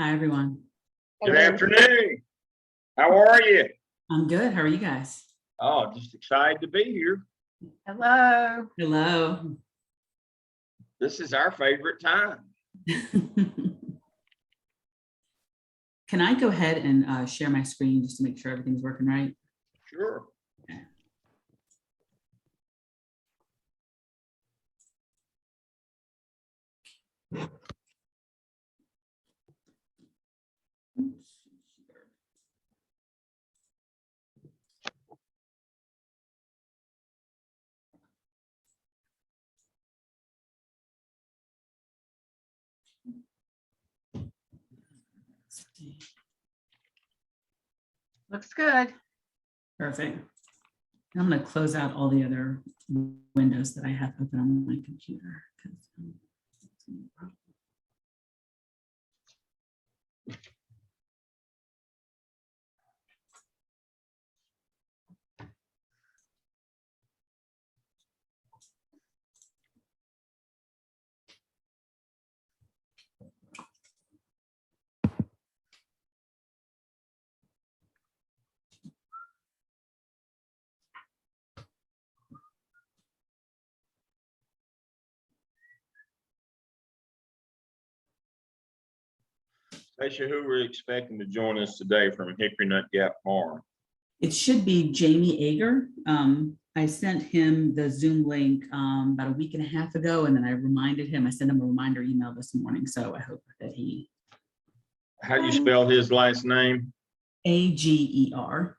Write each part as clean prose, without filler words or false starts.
Hi, everyone. Good Hello. afternoon. How are you? I'm good. How are you guys? Oh, just excited to be here. Hello. Hello. This is our favorite time. Can I go ahead and share my screen just to make sure everything's working right? Sure. Looks good. Perfect. I'm going to close out all the other windows that I have open on my computer. Stacia, who we're expecting to join us today from Hickory Nut Gap Farm? It should be Jamie Ager. I sent him the Zoom link about a week and a half ago, and then I reminded him, I sent him a reminder email this morning. So I hope that he. How do you spell his last name? Ager.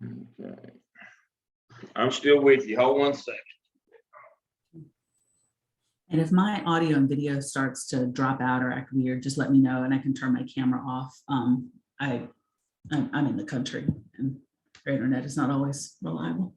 Okay. I'm still with you. Hold 1 second. And if my audio and video starts to drop out or act weird, just let me know and I can turn my camera off. I'm in the country and our internet is not always reliable.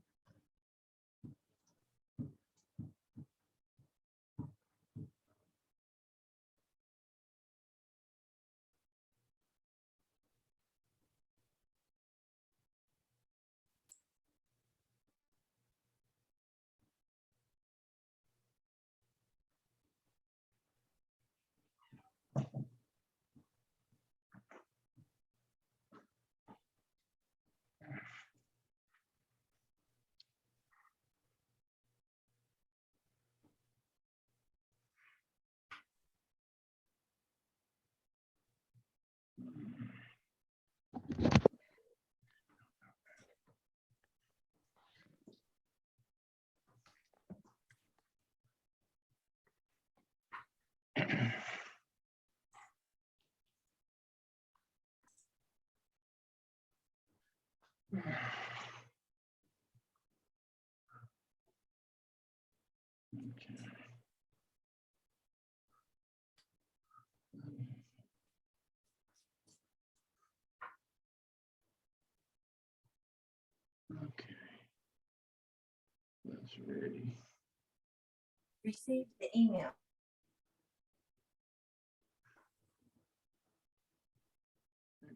Okay. That's ready. Received the email.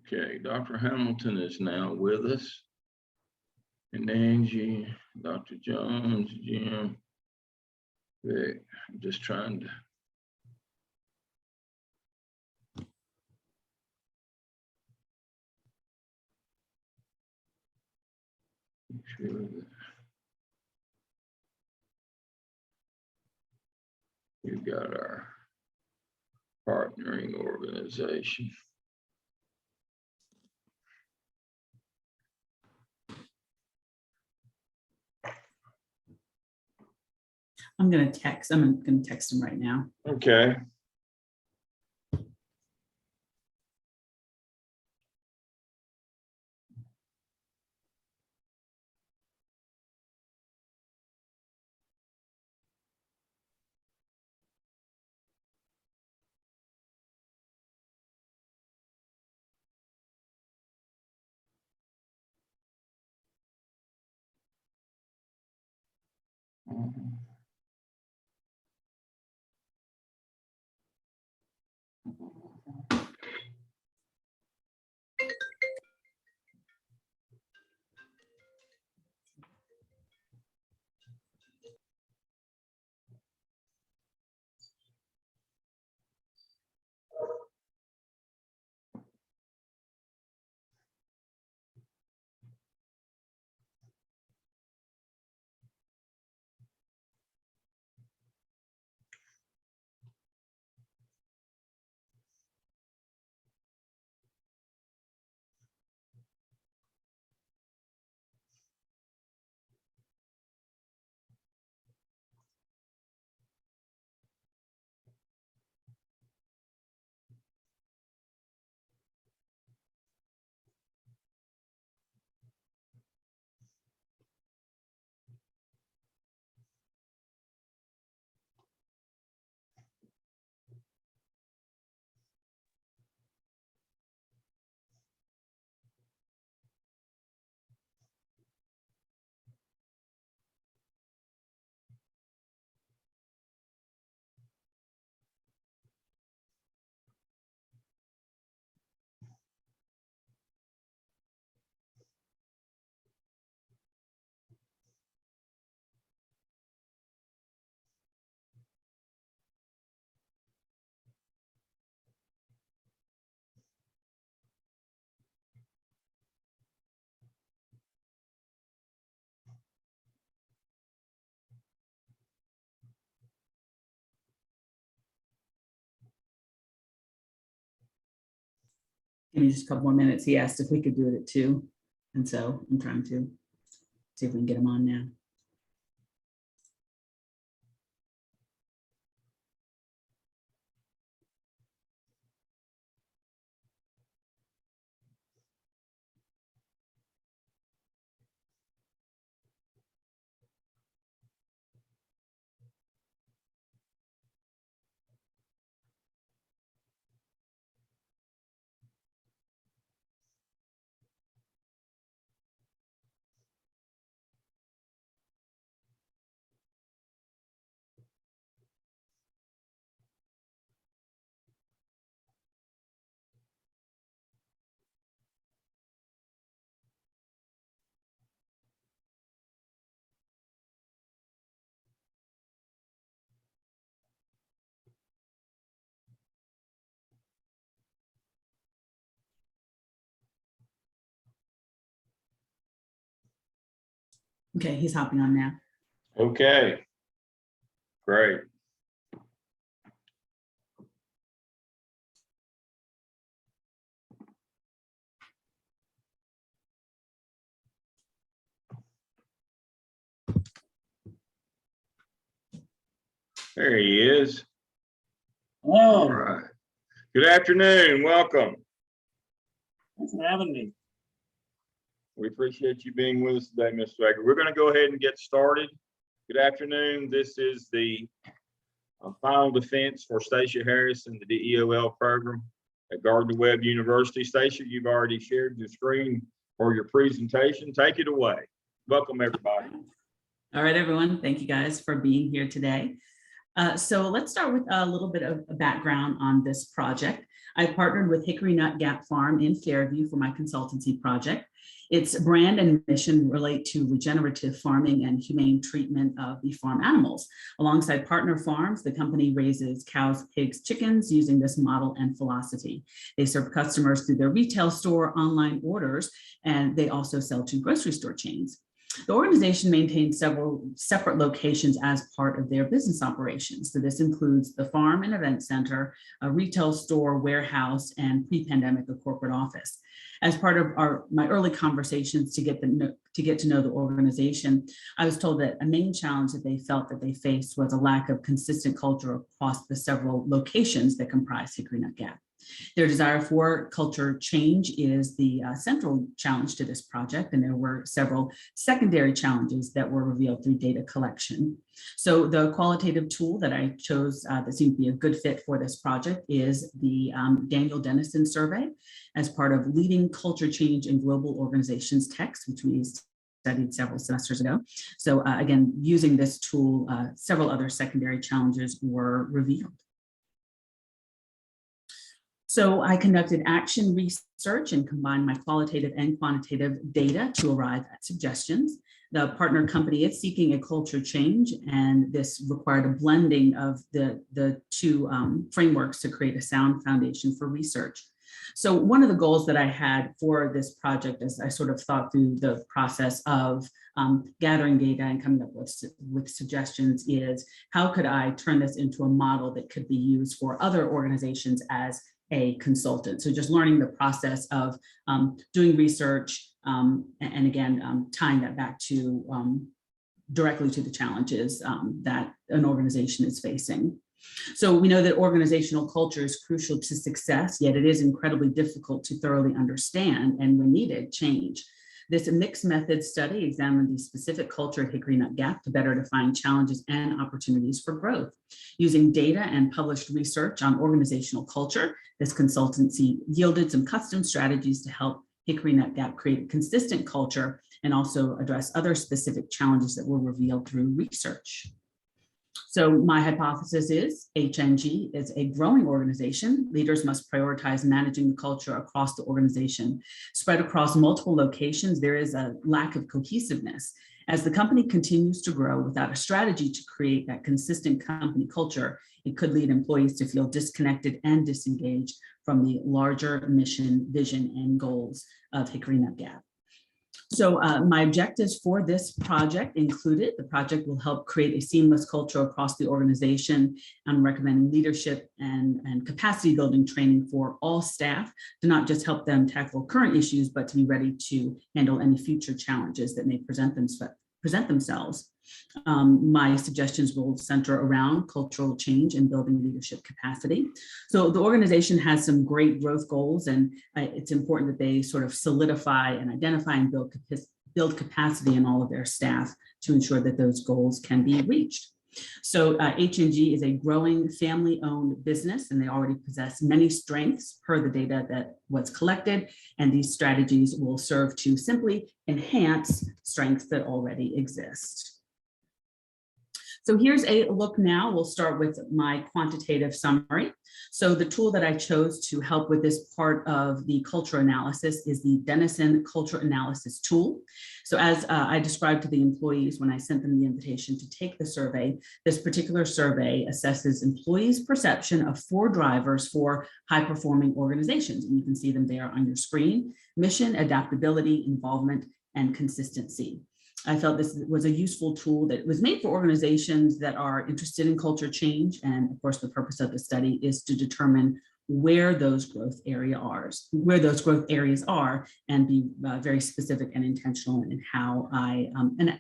Okay, Dr. Hamilton is now with us. And Angie, Dr. Jones, Jim. Vic, I'm just trying to. Make sure that we've got our partnering organization. I'm going to text him right now. Okay. Give me just a couple more minutes. He asked if we could do it at 2. And so I'm trying to see if we can get him on now. Okay, he's hopping on now. Okay, great. There he is. All right. Good afternoon. Welcome. Thanks for having me. We appreciate you being with us today, Mr. Baker. We're going to go ahead and get started. Good afternoon. This is the final defense for Stacia Harris in the DEOL program at Gardner-Webb University. Stacia, you've already shared your screen for your presentation. Take it away. Welcome, everybody. All right, everyone. Thank you guys for being here today. So let's start with a little bit of a background on this project. I partnered with Hickory Nut Gap Farm in Fairview for my consultancy project. Its brand and mission relate to regenerative farming and humane treatment of the farm animals. Alongside partner farms, the company raises cows, pigs, chickens using this model and philosophy. They serve customers through their retail store, online orders, and they also sell to grocery store chains. The organization maintains several separate locations as part of their business operations. So this includes the farm and event center, a retail store, warehouse, and pre-pandemic a corporate office. As part of my early conversations to get to know the organization, I was told that a main challenge that they felt that they faced was a lack of consistent culture across the several locations that comprise Hickory Nut Gap. Their desire for culture change is the central challenge to this project, and there were several secondary challenges that were revealed through data collection. So the qualitative tool that I chose that seemed to be a good fit for this project is the Daniel Dennison survey as part of Leading Culture Change in Global Organizations text, which we studied several semesters ago. So again, using this tool, several other secondary challenges were revealed. So I conducted action research and combined my qualitative and quantitative data to arrive at suggestions. The partner company is seeking a culture change, and this required a blending of the two frameworks to create a sound foundation for research. So one of the goals that I had for this project, as I sort of thought through the process of gathering data and coming up with suggestions, is how could I turn this into a model that could be used for other organizations as a consultant. So just learning the process of doing research and again, tying that back to directly to the challenges that an organization is facing. So we know that organizational culture is crucial to success, yet it is incredibly difficult to thoroughly understand, and when needed, change. This mixed method study examined the specific culture at Hickory Nut Gap to better define challenges and opportunities for growth. Using data and published research on organizational culture, this consultancy yielded some custom strategies to help Hickory Nut Gap create a consistent culture and also address other specific challenges that were revealed through research. So my hypothesis is HNG is a growing organization. Leaders must prioritize managing the culture across the organization. Spread across multiple locations, there is a lack of cohesiveness. As the company continues to grow without a strategy to create that consistent company culture, it could lead employees to feel disconnected and disengaged from the larger mission, vision, and goals of Hickory Nut Gap. So my objectives for this project included: the project will help create a seamless culture across the organization. I'm recommending leadership and capacity building training for all staff to not just help them tackle current issues, but to be ready to handle any future challenges that may present themselves. My suggestions will center around cultural change and building leadership capacity. So the organization has some great growth goals, and it's important that they sort of solidify and identify and build capacity in all of their staff to ensure that those goals can be reached. So HNG is a growing family-owned business, and they already possess many strengths per the data that was collected, and these strategies will serve to simply enhance strengths that already exist. So here's a look now. We'll start with my quantitative summary. So the tool that I chose to help with this part of the culture analysis is the Denison Culture Analysis tool. So as I described to the employees when I sent them the invitation to take the survey, this particular survey assesses employees' perception of 4 drivers for high-performing organizations. And you can see them there on your screen: mission, adaptability, involvement, and consistency. I felt this was a useful tool that was made for organizations that are interested in culture change. And of course, the purpose of the study is to determine where those growth areas are, and be very specific and intentional in how I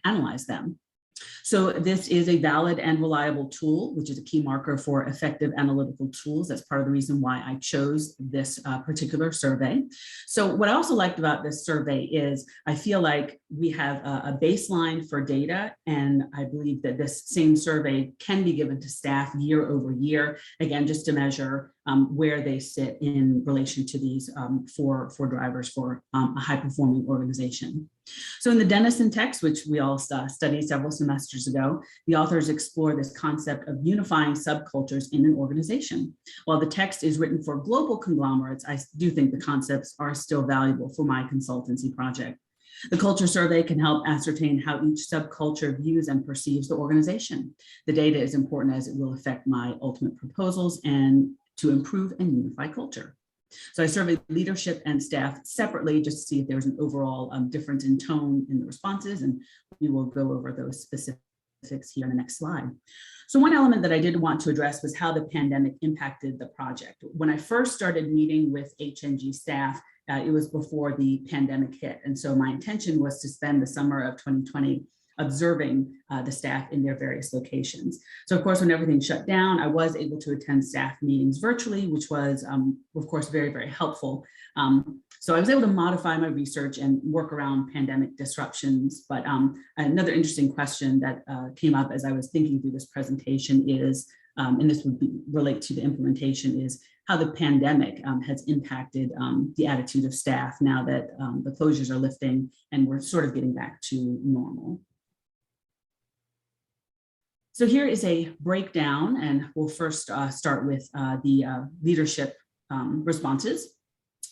analyze them. So this is a valid and reliable tool, which is a key marker for effective analytical tools. That's part of the reason why I chose this particular survey. So what I also liked about this survey is I feel like we have a baseline for data, and I believe that this same survey can be given to staff year over year, again, just to measure where they sit in relation to these four drivers for a high-performing organization. So in the Denison text, which we all studied several semesters ago, the authors explore this concept of unifying subcultures in an organization. While the text is written for global conglomerates, I do think the concepts are still valuable for my consultancy project. The culture survey can help ascertain how each subculture views and perceives the organization. The data is important as it will affect my ultimate proposals and to improve and unify culture. So I surveyed leadership and staff separately just to see if there was an overall difference in tone in the responses, and we will go over those specifics here in the next slide. So one element that I did want to address was how the pandemic impacted the project. When I first started meeting with HNG staff, it was before the pandemic hit. And so my intention was to spend the summer of 2020 observing the staff in their various locations. So of course, when everything shut down, I was able to attend staff meetings virtually, which was of course, very, very helpful. So I was able to modify my research and work around pandemic disruptions. But another interesting question that came up as I was thinking through this presentation is and this would relate to the implementation, is how the pandemic has impacted the attitude of staff now that the closures are lifting and we're sort of getting back to normal. So here is a breakdown, and we'll first start with the leadership responses.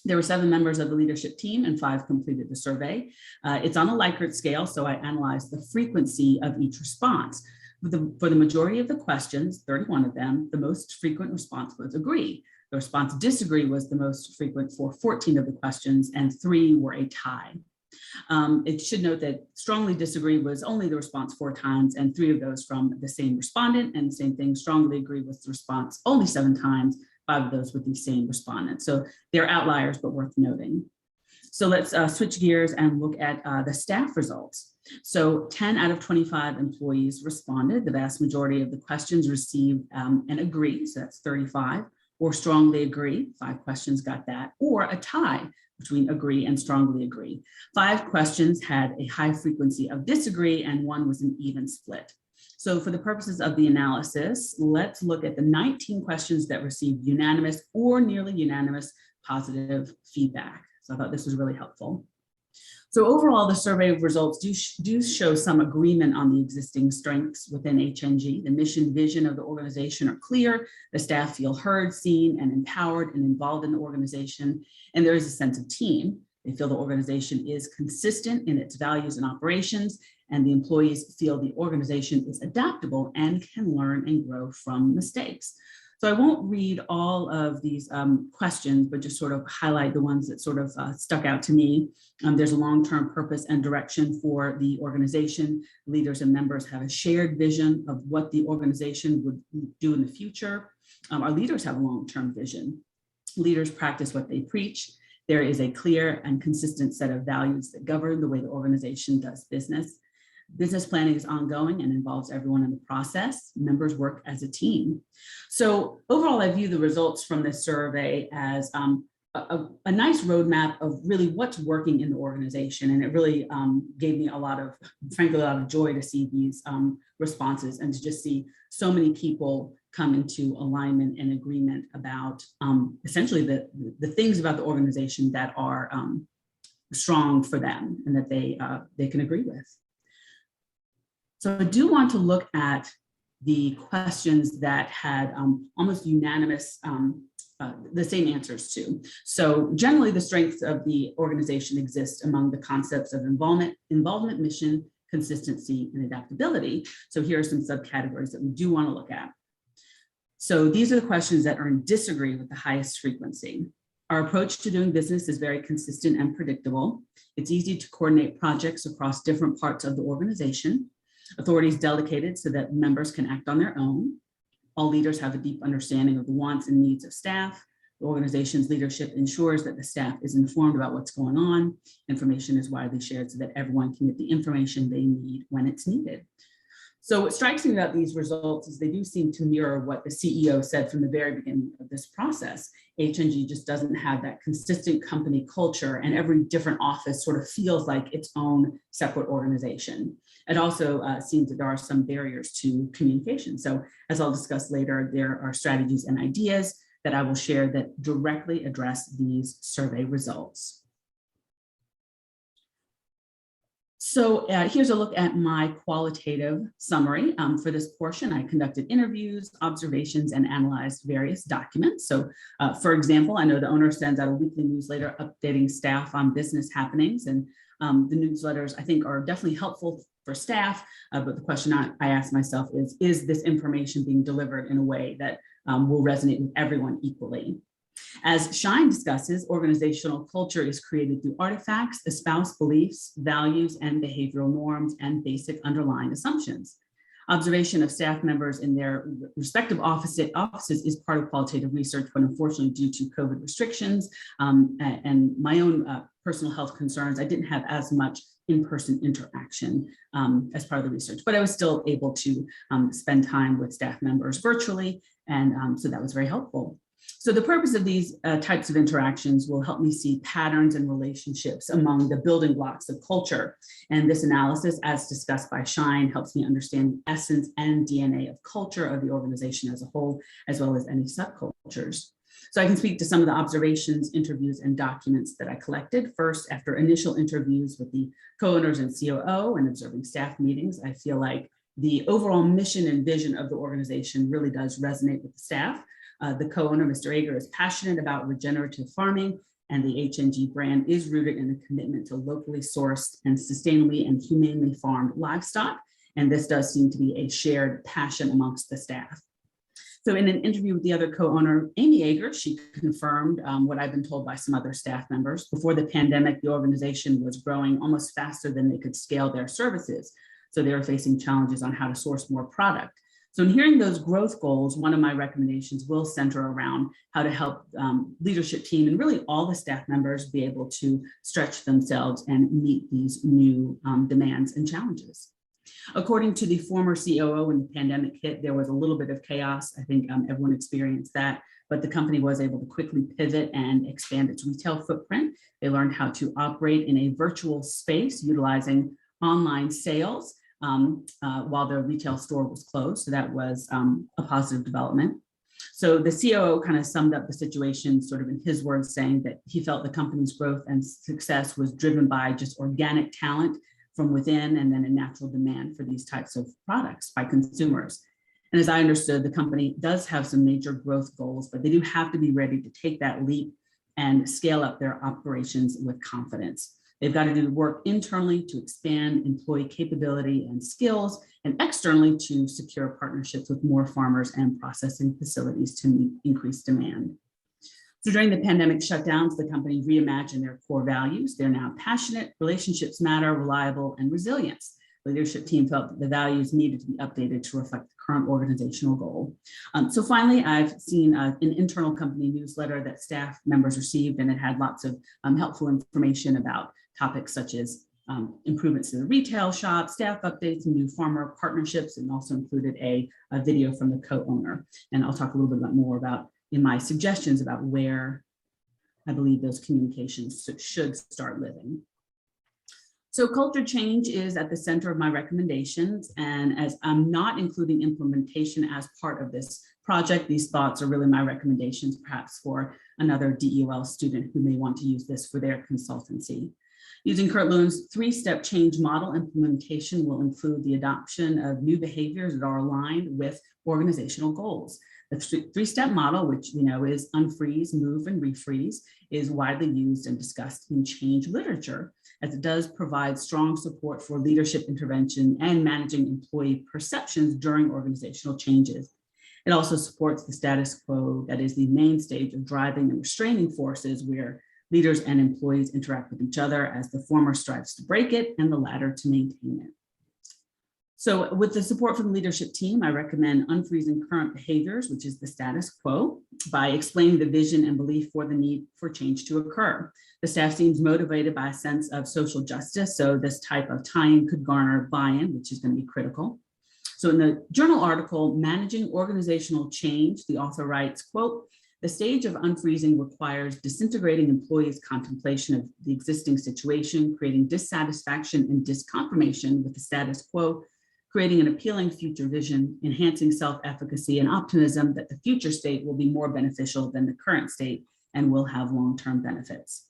There were 7 members of the leadership team and 5 completed the survey. It's on a Likert scale, so I analyzed the frequency of each response. For the majority of the questions, 31 of them, the most frequent response was agree. The response disagree was the most frequent for 14 of the questions, and 3 were a tie. It should note that strongly disagree was only the response 4 times, and 3 of those from the same respondent, and the same thing, strongly agree was the response only 7 times, 5 of those with the same respondent. So they're outliers, but worth noting. So let's switch gears and look at the staff results. So 10 out of 25 employees responded. The vast majority of the questions received an agree, so that's 35, or strongly agree, 5 questions got that, or a tie between agree and strongly agree. 5 questions had a high frequency of disagree, and 1 was an even split. So for the purposes of the analysis, let's look at the 19 questions that received unanimous or nearly unanimous positive feedback. So I thought this was really helpful. So overall, the survey results do show some agreement on the existing strengths within HNG. The mission vision of the organization are clear. The staff feel heard, seen, and empowered and involved in the organization. And there is a sense of team. They feel the organization is consistent in its values and operations, and the employees feel the organization is adaptable and can learn and grow from mistakes. So I won't read all of these questions, but just sort of highlight the ones that sort of stuck out to me. There's a long-term purpose and direction for the organization. Leaders and members have a shared vision of what the organization would do in the future. Our leaders have a long-term vision. Leaders practice what they preach. There is a clear and consistent set of values that govern the way the organization does business. Business planning is ongoing and involves everyone in the process. Members work as a team. So overall, I view the results from this survey as a nice roadmap of really what's working in the organization. And it really gave me frankly, a lot of joy to see these responses and to just see so many people come into alignment and agreement about essentially the things about the organization that are strong for them and that they can agree with. So I do want to look at the questions that had almost unanimous, the same answers to. So generally the strengths of the organization exist among the concepts of involvement, mission, consistency, and adaptability. So here are some subcategories that we do want to look at. So these are the questions that are in disagree with the highest frequency. Our approach to doing business is very consistent and predictable. It's easy to coordinate projects across different parts of the organization. Authority is delegated so that members can act on their own. All leaders have a deep understanding of the wants and needs of staff. The organization's leadership ensures that the staff is informed about what's going on. Information is widely shared so that everyone can get the information they need when it's needed. So what strikes me about these results is they do seem to mirror what the CEO said from the very beginning of this process. HNG just doesn't have that consistent company culture, and every different office sort of feels like its own separate organization. It also seems that there are some barriers to communication. So as I'll discuss later, there are strategies and ideas that I will share that directly address these survey results. So here's a look at my qualitative summary. For this portion, I conducted interviews, observations, and analyzed various documents. So for example, I know the owner sends out a weekly newsletter updating staff on business happenings, and the newsletters I think are definitely helpful for staff, but the question I ask myself is this information being delivered in a way that will resonate with everyone equally? As Shine discusses, organizational culture is created through artifacts, espoused beliefs, values, and behavioral norms, and basic underlying assumptions. Observation of staff members in their respective offices is part of qualitative research, but unfortunately due to COVID restrictions and my own personal health concerns, I didn't have as much in-person interaction as part of the research, but I was still able to spend time with staff members virtually, and so that was very helpful. So the purpose of these types of interactions will help me see patterns and relationships among the building blocks of culture. And this analysis, as discussed by Shine, helps me understand the essence and DNA of culture of the organization as a whole, as well as any subcultures. So I can speak to some of the observations, interviews, and documents that I collected. First, after initial interviews with the co-owners and COO and observing staff meetings, I feel like the overall mission and vision of the organization really does resonate with the staff. The co-owner, Mr. Ager, is passionate about regenerative farming, and the HNG brand is rooted in a commitment to locally sourced and sustainably and humanely farmed livestock. And this does seem to be a shared passion amongst the staff. So in an interview with the other co-owner, Amy Ager, she confirmed what I've been told by some other staff members. Before the pandemic, the organization was growing almost faster than they could scale their services. So they were facing challenges on how to source more product. So in hearing those growth goals, one of my recommendations will center around how to help leadership team and really all the staff members be able to stretch themselves and meet these new demands and challenges. According to the former COO, when the pandemic hit, there was a little bit of chaos. I think everyone experienced that, but the company was able to quickly pivot and expand its retail footprint. They learned how to operate in a virtual space utilizing online sales while the retail store was closed. So that was a positive development. So the COO kind of summed up the situation sort of in his words, saying that he felt the company's growth and success was driven by just organic talent from within and then a natural demand for these types of products by consumers. And as I understood, the company does have some major growth goals, but they do have to be ready to take that leap and scale up their operations with confidence. They've got to do work internally to expand employee capability and skills, and externally to secure partnerships with more farmers and processing facilities to meet increased demand. So during the pandemic shutdowns, the company reimagined their core values. They're now passionate, relationships matter, reliable, and resilience. The leadership team felt that the values needed to be updated to reflect the current organizational goal. So finally, I've seen an internal company newsletter that staff members received, and it had lots of helpful information about topics such as improvements to the retail shop, staff updates, and new farmer partnerships, and also included a video from the co-owner. And I'll talk a little bit more about in my suggestions about where I believe those communications should start living. So culture change is at the center of my recommendations. And as I'm not including implementation as part of this project, these thoughts are really my recommendations, perhaps for another DEOL student who may want to use this for their consultancy. Using Kurt Lowen's three-step change model, implementation will include the adoption of new behaviors that are aligned with organizational goals. The three-step model, which is unfreeze, move, and refreeze, is widely used and discussed in change literature, as it does provide strong support for leadership intervention and managing employee perceptions during organizational changes. It also supports the status quo that is the main stage of driving and restraining forces, where leaders and employees interact with each other as the former strives to break it and the latter to maintain it. So with the support from the leadership team, I recommend unfreezing current behaviors, which is the status quo, by explaining the vision and belief for the need for change to occur. The staff seems motivated by a sense of social justice, so this type of tie-in could garner buy-in, which is going to be critical. So in the journal article, Managing Organizational Change, the author writes, quote, "The stage of unfreezing requires disintegrating employees' contemplation of the existing situation, creating dissatisfaction and disconfirmation with the status quo, creating an appealing future vision, enhancing self-efficacy and optimism that the future state will be more beneficial than the current state and will have long-term benefits."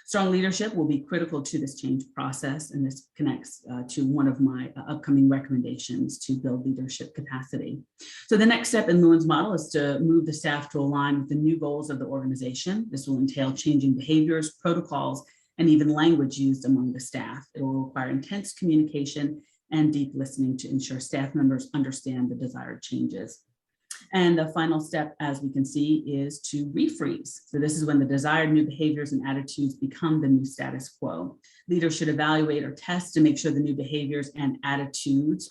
Strong leadership will be critical to this change process, and this connects to one of my upcoming recommendations to build leadership capacity. So the next step in Lowen's model is to move the staff to align with the new goals of the organization. This will entail changing behaviors, protocols, and even language used among the staff. It will require intense communication and deep listening to ensure staff members understand the desired changes. And the final step, as we can see, is to refreeze. So this is when the desired new behaviors and attitudes become the new status quo. Leaders should evaluate or test to make sure the new behaviors and attitudes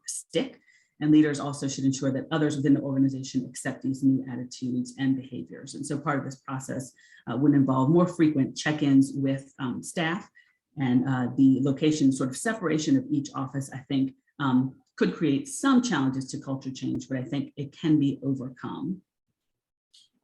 stick. And leaders also should ensure that others within the organization accept these new attitudes and behaviors. And so part of this process would involve more frequent check-ins with staff, and the location sort of separation of each office, I think, could create some challenges to culture change, but I think it can be overcome.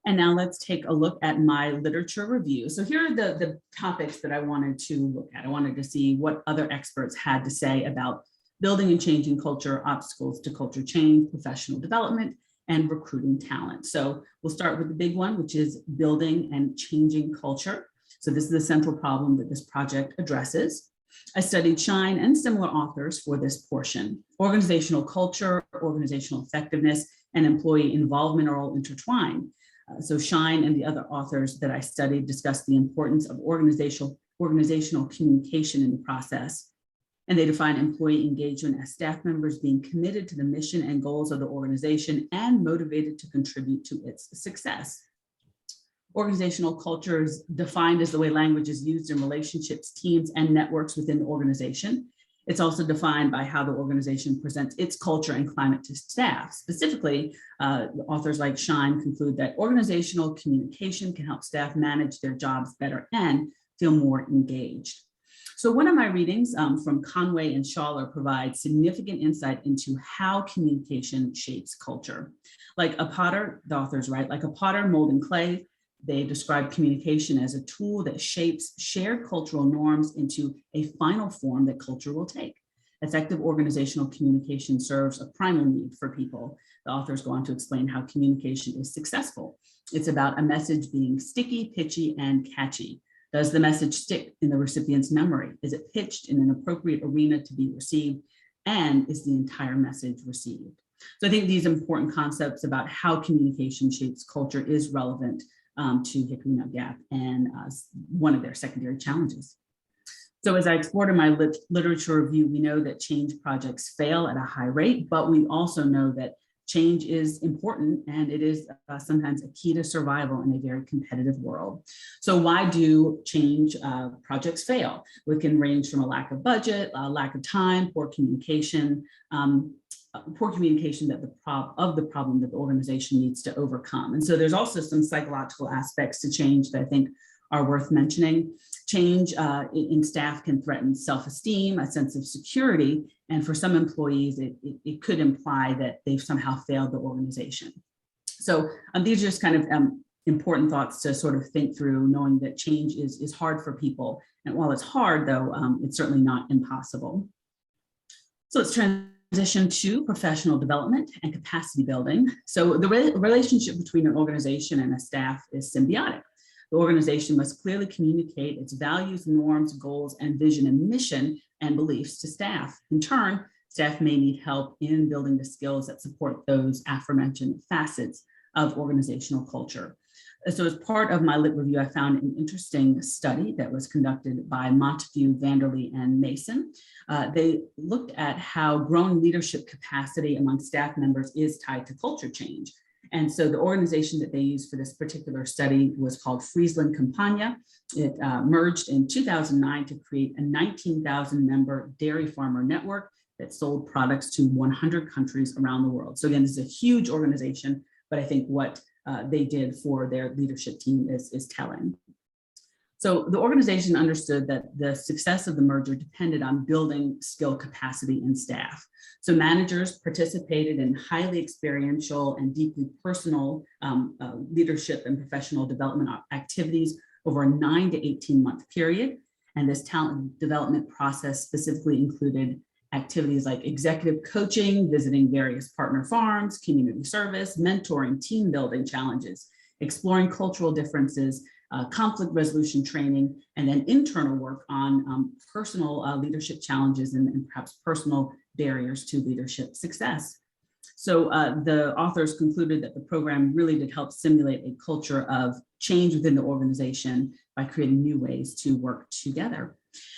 And now let's take a look at my literature review. So here are the topics that I wanted to look at. I wanted to see what other experts had to say about building and changing culture, obstacles to culture change, professional development, and recruiting talent. So we'll start with the big one, which is building and changing culture. So this is the central problem that this project addresses. I studied Shine and similar authors for this portion. Organizational culture, organizational effectiveness, and employee involvement are all intertwined. So Shine and the other authors that I studied discussed the importance of organizational communication in the process. And they define employee engagement as staff members being committed to the mission and goals of the organization and motivated to contribute to its success. Organizational culture is defined as the way language is used in relationships, teams, and networks within the organization. It's also defined by how the organization presents its culture and climate to staff. Specifically, authors like Shine conclude that organizational communication can help staff manage their jobs better and feel more engaged. So one of my readings from Conway and Schaller provides significant insight into how communication shapes culture. Like a potter, the authors write, like a potter molding clay, they describe communication as a tool that shapes shared cultural norms into a final form that culture will take. Effective organizational communication serves a primal need for people. The authors go on to explain how communication is successful. It's about a message being sticky, pitchy, and catchy. Does the message stick in the recipient's memory? Is it pitched in an appropriate arena to be received? And is the entire message received? So I think these important concepts about how communication shapes culture is relevant to Hickory Nut Gap and one of their secondary challenges. So as I explored in my literature review, we know that change projects fail at a high rate, but we also know that change is important and it is sometimes a key to survival in a very competitive world. So why do change projects fail? It can range from a lack of budget, a lack of time, poor communication that of the problem that the organization needs to overcome. And so there's also some psychological aspects to change that I think are worth mentioning. Change in staff can threaten self-esteem, a sense of security, and for some employees, it could imply that they've somehow failed the organization. So these are just kind of important thoughts to sort of think through, knowing that change is hard for people. And while it's hard, though, it's certainly not impossible. So let's transition to professional development and capacity building. So the relationship between an organization and a staff is symbiotic. The organization must clearly communicate its values, norms, goals, and vision and mission and beliefs to staff. In turn, staff may need help in building the skills that support those aforementioned facets of organizational culture. So as part of my lit review, I found an interesting study that was conducted by Montague, Vanderlee, and Mason. They looked at how growing leadership capacity among staff members is tied to culture change. And so the organization that they used for this particular study was called Friesland Campagna. It merged in 2009 to create a 19,000 member dairy farmer network that sold products to 100 countries around the world. So again, this is a huge organization, but I think what they did for their leadership team is telling. So the organization understood that the success of the merger depended on building skill capacity in staff. So managers participated in highly experiential and deeply personal leadership and professional development activities over a 9 to 18 month period. And this talent development process specifically included activities like executive coaching, visiting various partner farms, community service, mentoring, team building challenges, exploring cultural differences, conflict resolution training, and then internal work on personal leadership challenges and perhaps personal barriers to leadership success. So the authors concluded that the program really did help simulate a culture of change within the organization by creating new ways to work together.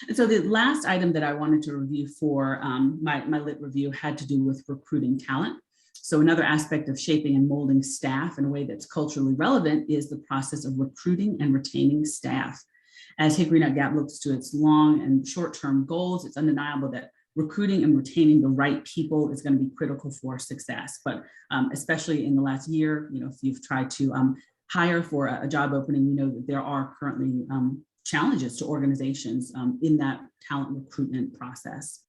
And so the last item that I wanted to review for my lit review had to do with recruiting talent. So another aspect of shaping and molding staff in a way that's culturally relevant is the process of recruiting and retaining staff. As Hickory Nut Gap looks to its long and short-term goals, it's undeniable that recruiting and retaining the right people is going to be critical for success. But especially in the last year, if you've tried to hire for a job opening, you know that there are currently challenges to organizations in that talent recruitment process.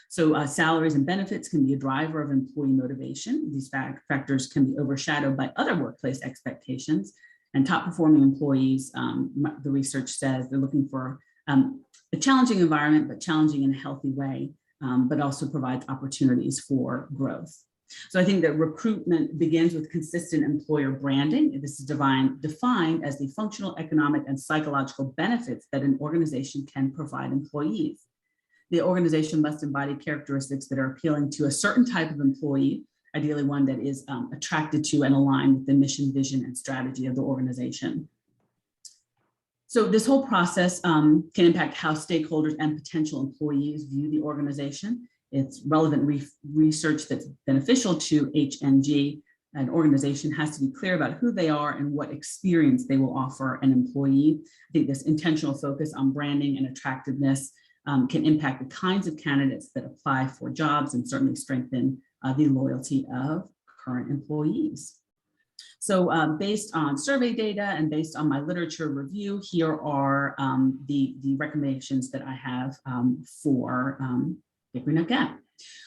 So salaries and benefits can be a driver of employee motivation. These factors can be overshadowed by other workplace expectations, And top performing employees, the research says they're looking for a challenging environment, but challenging in a healthy way, but also provides opportunities for growth. So I think that recruitment begins with consistent employer branding. This is defined as the functional, economic, and psychological benefits that an organization can provide employees. The organization must embody characteristics that are appealing to a certain type of employee, ideally one that is attracted to and aligned with the mission, vision, and strategy of the organization. So this whole process can impact how stakeholders and potential employees view the organization. It's relevant research that's beneficial to HNG. An organization has to be clear about who they are and what experience they will offer an employee. I think this intentional focus on branding and attractiveness can impact the kinds of candidates that apply for jobs and certainly strengthen the loyalty of current employees. So based on survey data and based on my literature review, here are the recommendations that I have for Hickory Nut Gap.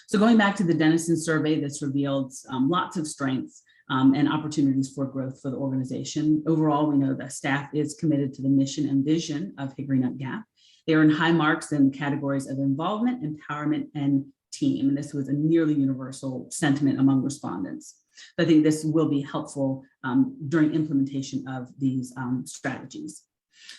So going back to the Denison survey, this revealed lots of strengths and opportunities for growth for the organization. Overall, we know that staff is committed to the mission and vision of Hickory Nut Gap. They earn high marks in the categories of involvement, empowerment, and team. And this was a nearly universal sentiment among respondents. I think this will be helpful during implementation of these strategies.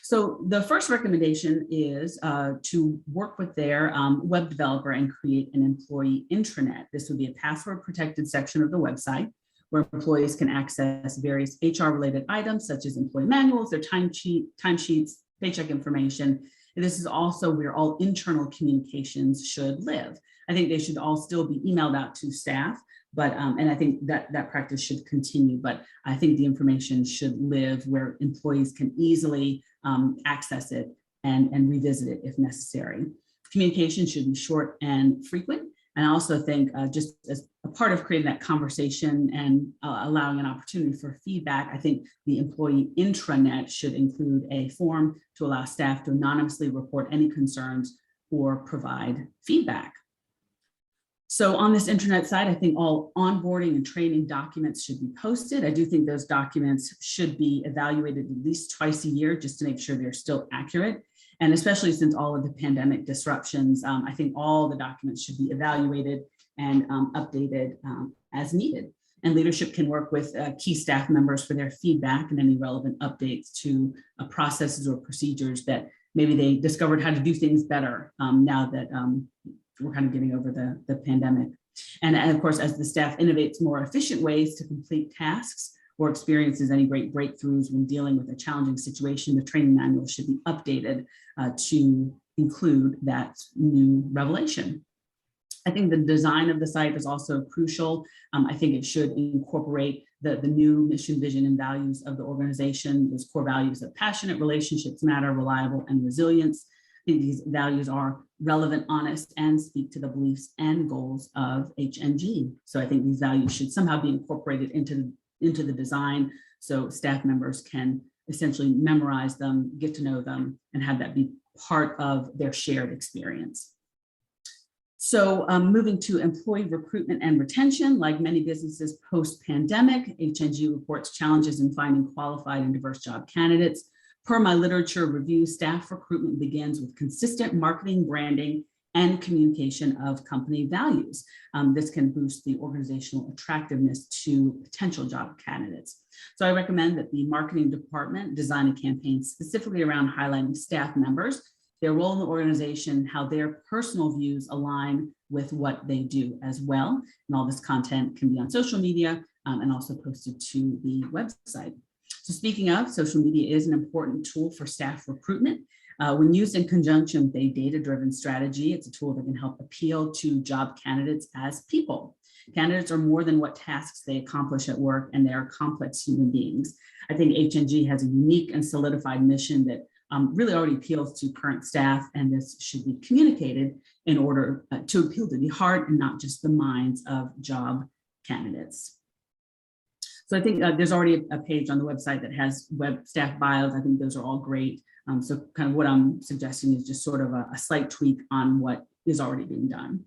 So the first recommendation is to work with their web developer and create an employee intranet. This would be a password protected section of the website where employees can access various HR-related items such as employee manuals, their timesheets, paycheck information. And this is also where all internal communications should live. I think they should all still be emailed out to staff, but and I think that practice should continue, but I think the information should live where employees can easily access it and revisit it if necessary. Communication should be short and frequent. And I also think just as a part of creating that conversation and allowing an opportunity for feedback, I think the employee intranet should include a form to allow staff to anonymously report any concerns or provide feedback. So on this intranet site, I think all onboarding and training documents should be posted. I do think those documents should be evaluated at least twice a year just to make sure they're still accurate. And especially since all of the pandemic disruptions, I think all the documents should be evaluated and updated as needed. And leadership can work with key staff members for their feedback and any relevant updates to processes or procedures that maybe they discovered how to do things better now that we're kind of getting over the pandemic. And of course, as the staff innovates more efficient ways to complete tasks or experiences any great breakthroughs when dealing with a challenging situation, the training manual should be updated to include that new revelation. I think the design of the site is also crucial. I think it should incorporate the new mission, vision, and values of the organization, those core values of passionate, relationships matter, reliable, and resilience. I think these values are relevant, honest, and speak to the beliefs and goals of HNG. So I think these values should somehow be incorporated into the design so staff members can essentially memorize them, get to know them, and have that be part of their shared experience. So moving to employee recruitment and retention, like many businesses post-pandemic, HNG reports challenges in finding qualified and diverse job candidates. Per my literature review, staff recruitment begins with consistent marketing, branding, and communication of company values. This can boost the organizational attractiveness to potential job candidates. So I recommend that the marketing department design a campaign specifically around highlighting staff members, their role in the organization, how their personal views align with what they do as well. And all this content can be on social media and also posted to the website. So speaking of, social media is an important tool for staff recruitment. When used in conjunction with a data-driven strategy, it's a tool that can help appeal to job candidates as people. Candidates are more than what tasks they accomplish at work, and they are complex human beings. I think HNG has a unique and solidified mission that really already appeals to current staff, and this should be communicated in order to appeal to the heart and not just the minds of job candidates. So I think there's already a page on the website that has web staff bios. I think those are all great. So kind of what I'm suggesting is just sort of a slight tweak on what is already being done.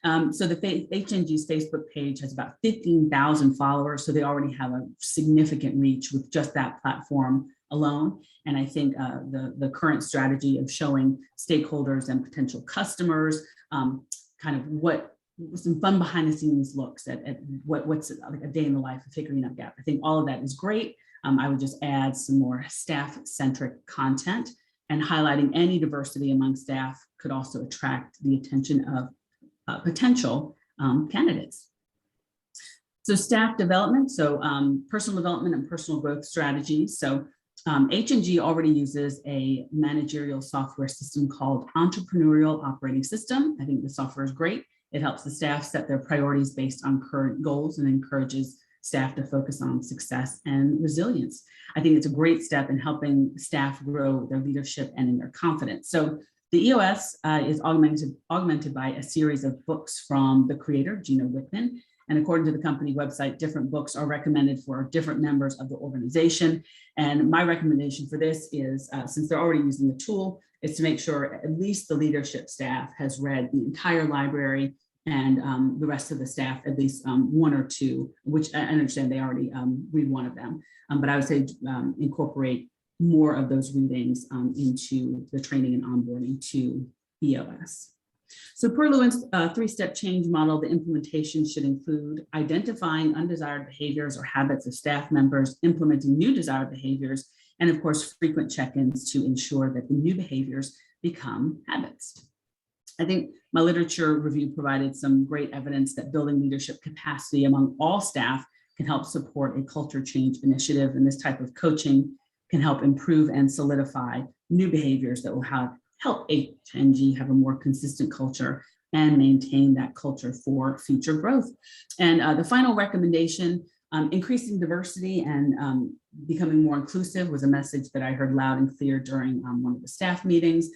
So the HNG's Facebook page has about 15,000 followers, so they already have a significant reach with just that platform alone. And I think the current strategy of showing stakeholders and potential customers kind of what some fun behind the scenes looks at what's like a day in the life of Hickory Nut Gap. I think all of that is great. I would just add some more staff-centric content, and highlighting any diversity among staff could also attract the attention of potential candidates. So staff development, so personal development and personal growth strategies. So H&G already uses a managerial software system called Entrepreneurial Operating System. I think the software is great. It helps the staff set their priorities based on current goals and encourages staff to focus on success and resilience. I think it's a great step in helping staff grow their leadership and in their confidence. So the EOS is augmented by a series of books from the creator, Gino Wickman. And according to the company website, different books are recommended for different members of the organization. And my recommendation for this is, since they're already using the tool, is to make sure at least the leadership staff has read the entire library, and the rest of the staff at least one or two, which I understand they already read one of them. But I would say incorporate more of those readings into the training and onboarding to EOS. So per Lewin's three-step change model, the implementation should include identifying undesired behaviors or habits of staff members, implementing new desired behaviors, and of course, frequent check-ins to ensure that the new behaviors become habits. I think my literature review provided some great evidence that building leadership capacity among all staff can help support a culture change initiative, and this type of coaching can help improve and solidify new behaviors that will help HNG have a more consistent culture and maintain that culture for future growth. And the final recommendation, increasing diversity and becoming more inclusive, was a message that I heard loud and clear during one of the staff meetings.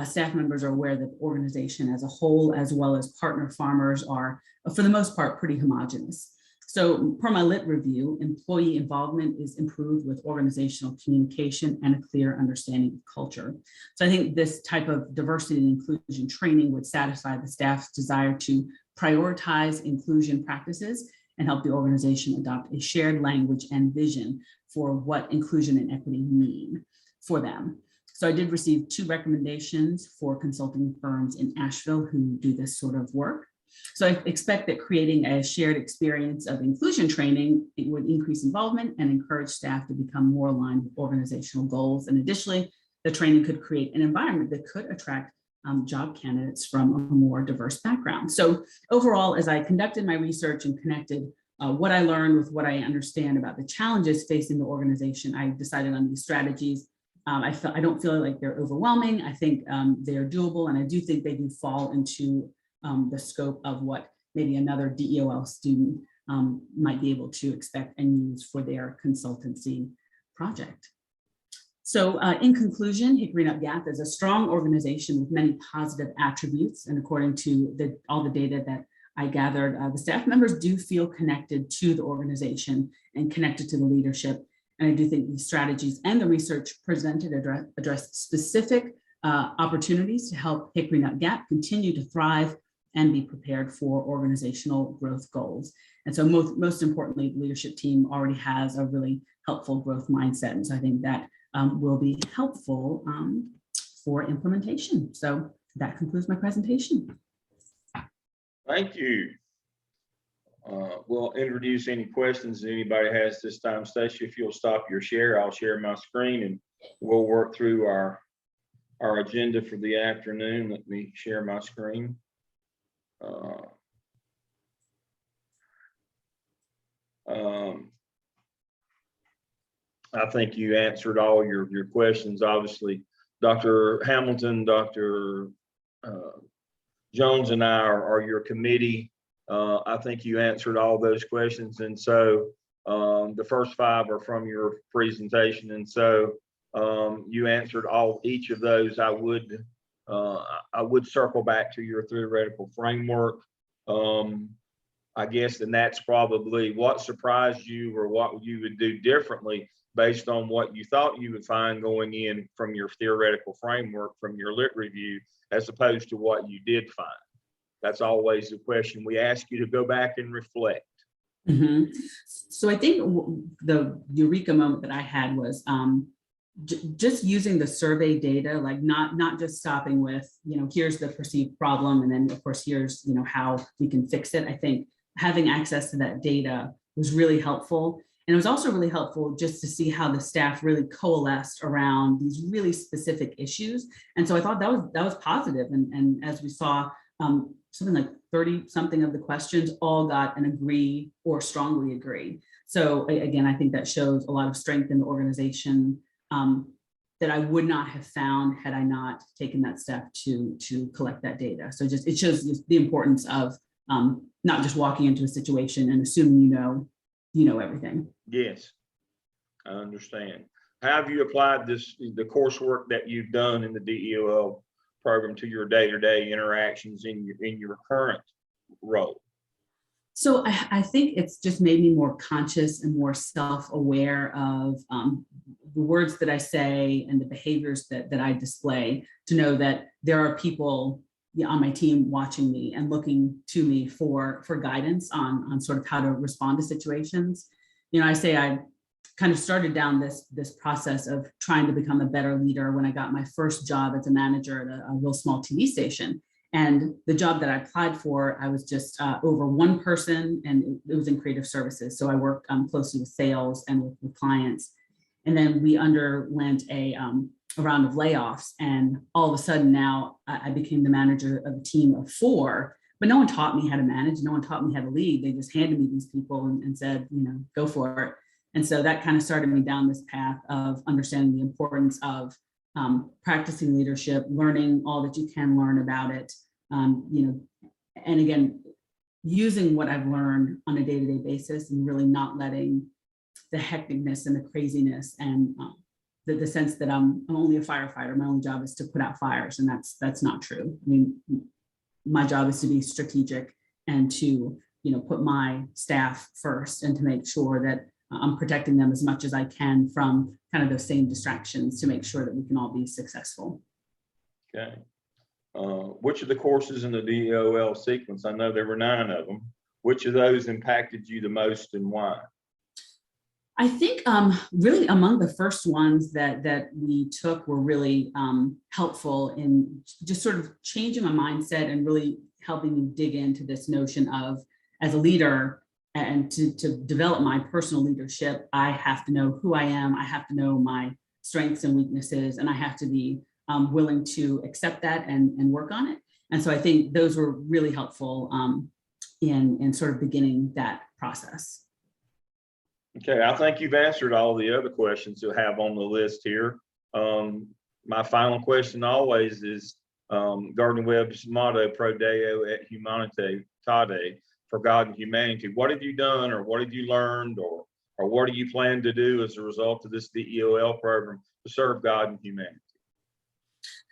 Staff members are aware that the organization as a whole, as well as partner farmers, are, for the most part, pretty homogenous. So per my lit review, employee involvement is improved with organizational communication and a clear understanding of culture. So I think this type of diversity and inclusion training would satisfy the staff's desire to prioritize inclusion practices and help the organization adopt a shared language and vision for what inclusion and equity mean for them. So I did receive 2 recommendations for consulting firms in Asheville who do this sort of work. So I expect that creating a shared experience of inclusion training, it would increase involvement and encourage staff to become more aligned with organizational goals. And additionally, the training could create an environment that could attract job candidates from a more diverse background. So overall, as I conducted my research and connected what I learned with what I understand about the challenges facing the organization, I decided on these strategies. I don't feel like they're overwhelming. I think they're doable, and I do think they do fall into the scope of what maybe another DEOL student might be able to expect and use for their consultancy project. So in conclusion, Hickory Nut Gap is a strong organization with many positive attributes, and according to all the data that I gathered, the staff members do feel connected to the organization and connected to the leadership. And I do think these strategies and the research presented address specific opportunities to help Hickory Nut Gap continue to thrive and be prepared for organizational growth goals. And so most importantly, the leadership team already has a really helpful growth mindset. And so I think that will be helpful for implementation. So that concludes my presentation. Thank you. We'll introduce any questions that anybody has this time. Stacia, if you'll stop your share, I'll share my screen and we'll work through our agenda for the afternoon. Let me share my screen. I think you answered all your questions. Obviously, Dr. Hamilton, Dr. Jones and I are your committee. I think you answered all those questions. And so the first 5 are from your presentation. And so you answered each of those. I would circle back to your theoretical framework. I guess, and that's probably what surprised you or what you would do differently based on what you thought you would find going in from your theoretical framework, from your lit review, as opposed to what you did find. That's always the question. We ask you to go back and reflect. Mhm. So I think the eureka moment that I had was just using the survey data, like not just stopping with, here's the perceived problem, and then of course here's how we can fix it. I think having access to that data was really helpful. And it was also really helpful just to see how the staff really coalesced around these really specific issues. And so I thought that was positive. And as we saw, something like 30 something of the questions all got an agree or strongly agree. So again, I think that shows a lot of strength in the organization that I would not have found had I not taken that step to collect that data. So it shows the importance of not just walking into a situation and assuming you know everything. Yes, I understand. How have you applied the coursework that you've done in the DEOL program to your day-to-day interactions in your current role? So I think it's just made me more conscious and more self-aware of the words that I say and the behaviors that I display, to know that there are people on my team watching me and looking to me for guidance on sort of how to respond to situations. I say I kind of started down this process of trying to become a better leader when I got my first job as a manager at a real small TV station. And the job that I applied for, I was just over one person, and it was in creative services. So I worked closely with sales and with clients. And then we underwent a round of layoffs. And all of a sudden now I became the manager of a team of 4, but no one taught me how to manage. No one taught me how to lead. They just handed me these people and said, go for it. And so that kind of started me down this path of understanding the importance of practicing leadership, learning all that you can learn about it, and again, using what I've learned on a day-to-day basis and really not letting the hecticness and the craziness and the sense that I'm only a firefighter. My only job is to put out fires, and that's not true. I mean, my job is to be strategic and to put my staff first, and to make sure that I'm protecting them as much as I can from kind of those same distractions, to make sure that we can all be successful. Okay. Which of the courses in the DEOL sequence, I know there were 9 of them, which of those impacted you the most and why? I think really among the first ones that we took were really helpful in just sort of changing my mindset and really helping me dig into this notion of, as a leader, and to develop my personal leadership, I have to know who I am. I have to know my strengths and weaknesses, and I have to be willing to accept that and work on it. And so I think those were really helpful in sort of beginning that process. Okay, I think you've answered all the other questions you'll have on the list here. My final question always is Gardner Webb's motto, Pro Deo et Humanitate, for God and humanity. What have you done, or what have you learned, or what do you plan to do as a result of this DEOL program to serve God and humanity?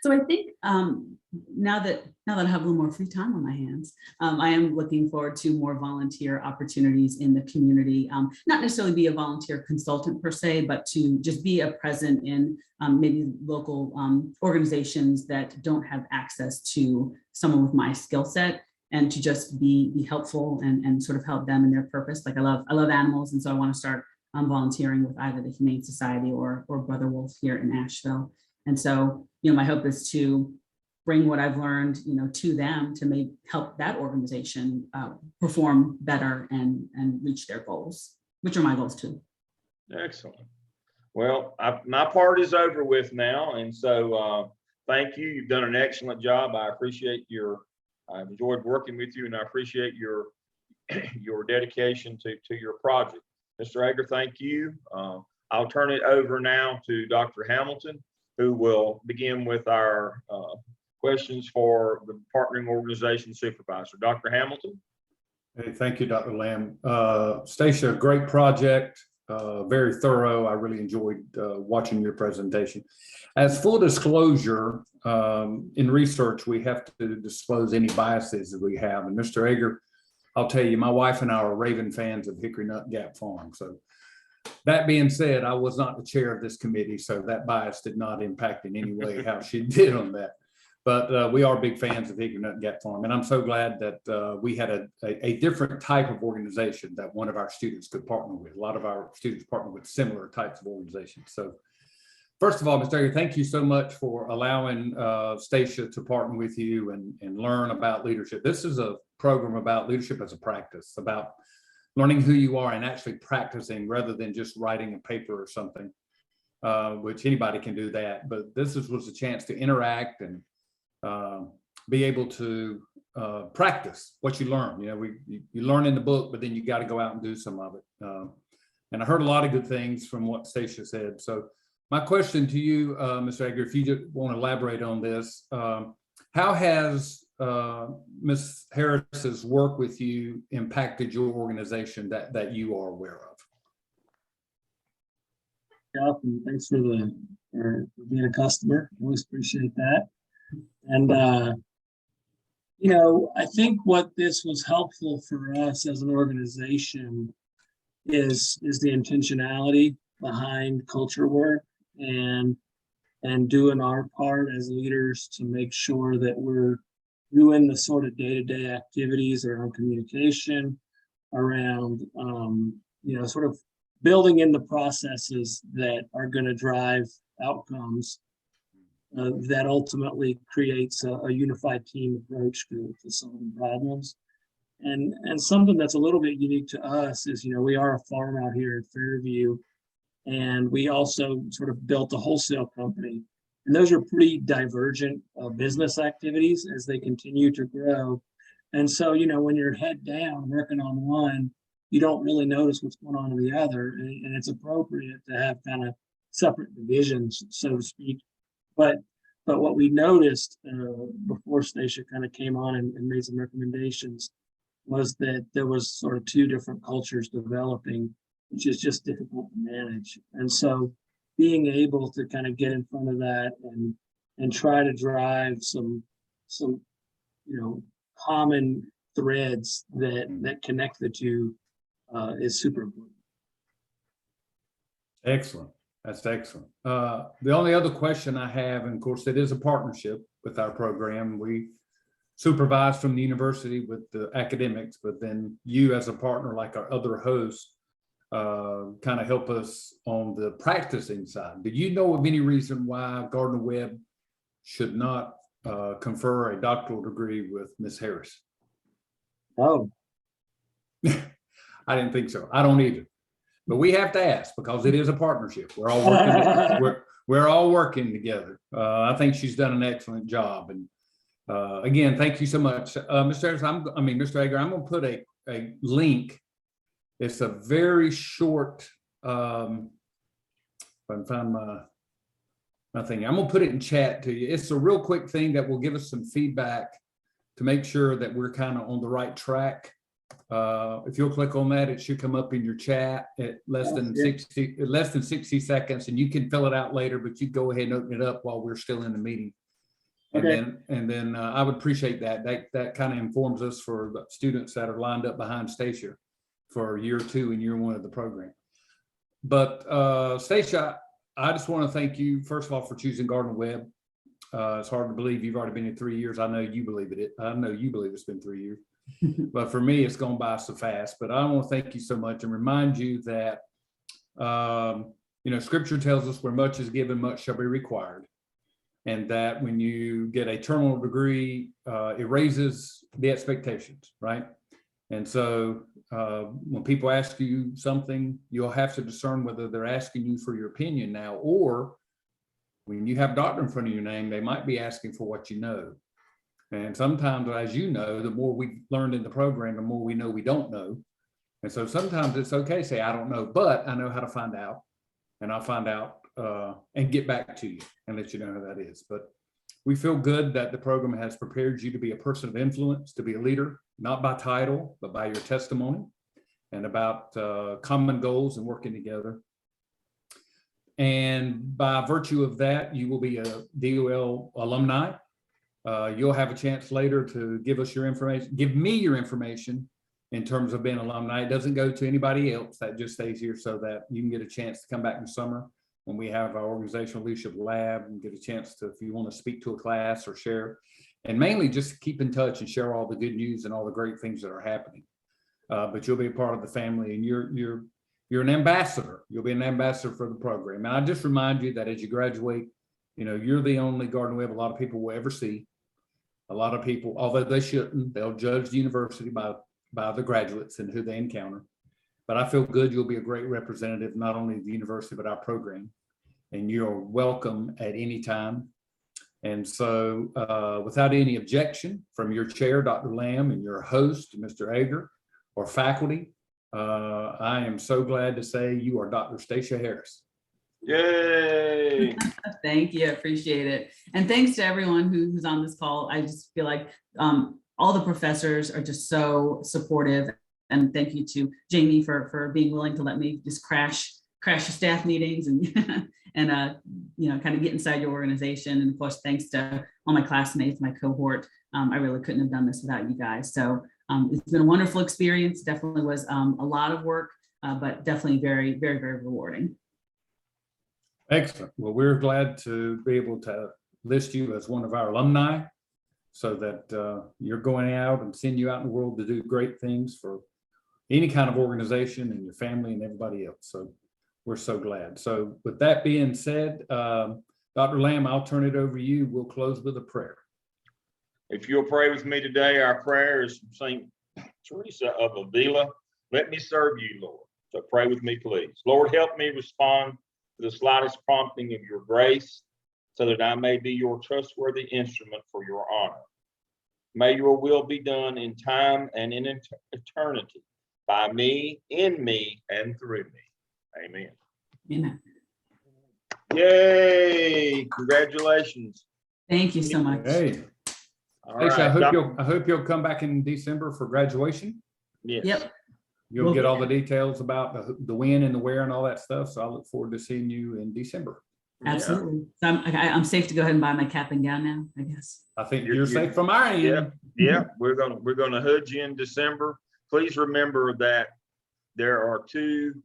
So I think now that I have a little more free time on my hands, I am looking forward to more volunteer opportunities in the community. Not necessarily be a volunteer consultant per se, but to just be a present in maybe local organizations that don't have access to someone with my skill set, and to just be helpful and sort of help them in their purpose. Like I love animals, and so I want to start volunteering with either the Humane Society or Brother Wolf here in Asheville. And so, my hope is to bring what I've learned, to them, to help that organization perform better and reach their goals, which are my goals too. Excellent. Well, my part is over with now, and so thank you. You've done an excellent job. I've enjoyed working with you, and I appreciate your dedication to your project. Mr. Egger, thank you. I'll turn it over now to Dr. Hamilton, who will begin with our questions for the partnering organization supervisor. Dr. Hamilton. Hey, thank you, Dr. Lamb. Stacia, great project, very thorough. I really enjoyed watching your presentation. As full disclosure, in research, we have to disclose any biases that we have. And Mr. Egger, I'll tell you, my wife and I are Raven fans of Hickory Nut Gap Farm. So that being said, I was not the chair of this committee, so that bias did not impact in any way how she did on that. But we are big fans of Hickory Nut and Gap Farm, and I'm so glad that we had a different type of organization that one of our students could partner with. A lot of our students partner with similar types of organizations. So first of all, Mr. Egger, thank you so much for allowing Stacia to partner with you and learn about leadership. This is a program about leadership as a practice, about learning who you are and actually practicing rather than just writing a paper or something, which anybody can do that. But this was a chance to interact and be able to practice what you learn. You know, you learn in the book, but then you got to go out and do some of it. And I heard a lot of good things from what Stacia said. So my question to you, Mr. Egger, if you just want to elaborate on this, how has Ms. Harris's work with you impacted your organization that you are aware of? Yeah, and thanks for being a customer. Always appreciate that. And you know, I think what this was helpful for us as an organization is the intentionality behind culture work and doing our part as leaders to make sure that we're doing the sort of day-to-day activities around communication, around you know, sort of building in the processes that are going to drive outcomes that ultimately creates a unified team approach to solving problems. And something that's a little bit unique to us is, you know, we are a farm out here in Fairview, and we also sort of built a wholesale company. And those are pretty divergent business activities as they continue to grow. And so, you know, when you're head down working on one, you don't really notice what's going on in the other. And it's appropriate to have kind of separate divisions, so to speak. But what we noticed before Stacia kind of came on and made some recommendations was that there was sort of two different cultures developing, which is just difficult to manage. And so being able to kind of get in front of that and try to drive some you know, common threads that connect the two is super important. Excellent. That's excellent. The only other question I have, and of course, it is a partnership with our program. We supervise from the university with the academics, but then you as a partner, like our other hosts, kind of help us on the practicing side. Do you know of any reason why Gardner-Webb should not confer a doctoral degree with Ms. Harris? Oh, I didn't think so. I don't either. But we have to ask because it is a partnership. We're all working. we're all working together. I think she's done an excellent job. And again, thank you so much, Mr. Harris. Mr. Egger. I'm going to put a link. It's a very short. If I can find my thing, I'm going to put it in chat to you. It's a real quick thing that will give us some feedback to make sure that we're kind of on the right track. If you'll click on that, it should come up in your chat at less than 60 seconds, and you can fill it out later, but you go ahead and open it up while we're still in the meeting. okay. And then I would appreciate that. That kind of informs us for the students that are lined up behind Stacia for year 2 and year 1 of the program. But Stacia, I just want to thank you, first of all, for choosing Gardner-Webb. It's hard to believe you've already been here 3 years. I know you believe it. I know you believe it's been 3 years. But for me, it's gone by so fast. But I want to thank you so much and remind you that, you know, Scripture tells us where much is given, much shall be required. And that when you get a terminal degree, it raises the expectations, right? And so when people ask you something, you'll have to discern whether they're asking you for your opinion now, or when you have doctor in front of your name, they might be asking for what you know. And sometimes, as you know, the more we've learned in the program, the more we know we don't know. And so sometimes it's okay to say, I don't know, but I know how to find out. And I'll find out and get back to you and let you know how that is. But we feel good that the program has prepared you to be a person of influence, to be a leader, not by title, but by your testimony and about common goals and working together. And by virtue of that, you will be a DOL alumni. You'll have a chance later to give us your information, give me your information in terms of being alumni. It doesn't go to anybody else. That just stays here so that you can get a chance to come back in summer when we have our organizational leadership lab and get a chance to, if you want to speak to a class or share, and mainly just keep in touch and share all the good news and all the great things that are happening. But you'll be a part of the family, and you're an ambassador. You'll be an ambassador for the program. And I just remind you that as you graduate, you're the only Garden Web a lot of people will ever see. A lot of people, although they shouldn't, they'll judge the university by the graduates and who they encounter. But I feel good you'll be a great representative, not only of the university, but our program. And you're welcome at any time. And so without any objection from your chair, Dr. Lamb, and your host, Mr. Ager, or faculty, I am so glad to say you are Dr. Stacia Harris. Yay! Thank you, I appreciate it. And thanks to everyone who's on this call. I just feel like all the professors are just so supportive. And thank you to Jamie for being willing to let me just crash your staff meetings and and kind of get inside your organization. And of course, thanks to all my classmates, my cohort. I really couldn't have done this without you guys. So it's been a wonderful experience. Definitely was a lot of work, but definitely very, very, very rewarding. Excellent. Well, we're glad to be able to list you as one of our alumni so that you're going out and send you out in the world to do great things for any kind of organization and your family and everybody else. So we're so glad. So with that being said, Dr. Lamb, I'll turn it over to you. We'll close with a prayer. If you'll pray with me today, our prayer is from St. Teresa of Avila. Let me serve you, Lord. So pray with me, please. Lord, help me respond to the slightest prompting of your grace so that I may be your trustworthy instrument for your honor. May your will be done in time and in eternity by me, in me, and through me. Amen. Amen. Yay! Congratulations. Thank you so much. Hey, All Stacia, right. I hope you'll come back in December for graduation. Yes. Yep. You'll Will get do. all the details about the when and the where and all that stuff. So I look forward to seeing you in December. Absolutely. So I'm safe to go ahead and buy my cap and gown now, I guess. I think You're- you're safe from our end. Yeah, yeah, we're gonna hood you in December. Please remember that there are two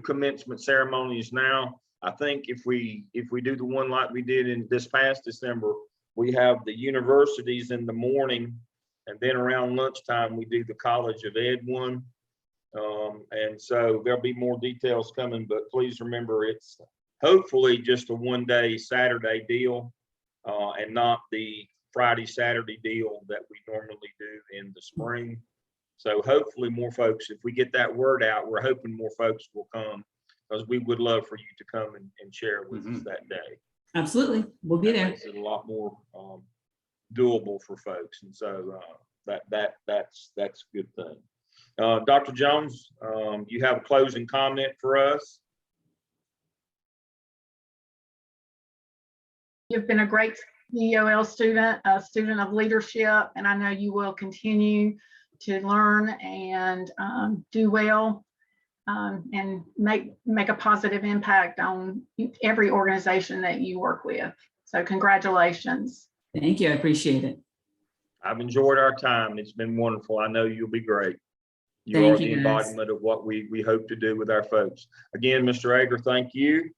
commencement ceremonies now. I think if we do the one like we did in this past December, we have the universities in the morning, and then around lunchtime we do the College of Ed one. And so there'll be more details coming, but please remember it's hopefully just a one-day Saturday deal, and not the Friday, Saturday deal that we normally do in the spring. So hopefully more folks, if we get that word out, we're hoping more folks will come, because we would love for you to come and share with us that day. Absolutely. We'll be That there. makes it a lot more doable for folks. And so that's a good thing. Dr. Jones, you have a closing comment for us? You've been a great EOL student, a student of leadership, and I know you will continue to learn and do well and make a positive impact on every organization that you work with. So congratulations. Thank you. I appreciate it. I've enjoyed our time. It's been wonderful. I know you'll be great. You Thank are the you, guys. embodiment of what we hope to do with our folks. Again, Mr. Ager, thank you.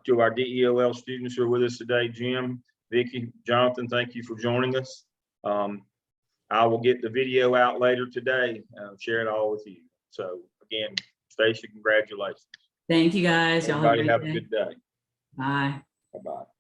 To our DEOL students who are with us today, Jim, Vicki, Jonathan, thank you for joining us. I will get the video out later today, share it all with you. So again, Stacia, congratulations. Thank you, guys. Y'all Everybody have have a a great day. good day. Bye. Bye-bye.